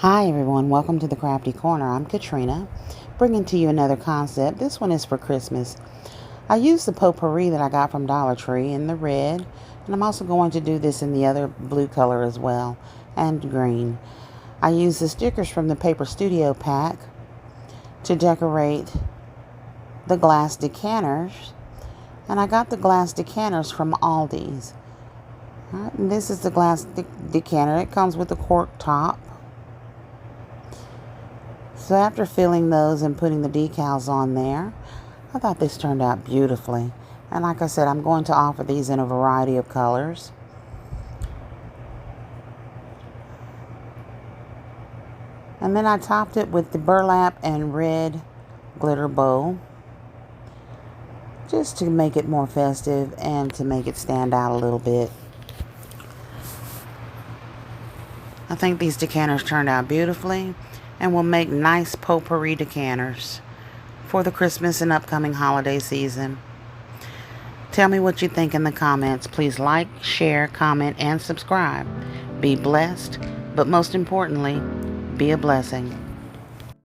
Hi everyone, welcome to the Crafty Corner. I'm Katrina, bringing to you another concept. This one is for Christmas. I used the potpourri that I got from Dollar Tree in the red, and I'm also going to do this in the other blue color as well, and green. I used the stickers from the Paper Studio pack to decorate the glass decanters, and I got the glass decanters from Aldi's. Alright, and this is the glass decanter. It comes with a cork top. So after filling those and putting the decals on there, I thought this turned out beautifully. And like I said, I'm going to offer these in a variety of colors. And then I topped it with the burlap and red glitter bow, just to make it more festive and to make it stand out a little bit. I think these decanters turned out beautifully and will make nice potpourri decanters for the Christmas and upcoming holiday season. Tell me what you think in the comments. Please like, share, comment, and subscribe. Be blessed, but most importantly, be a blessing.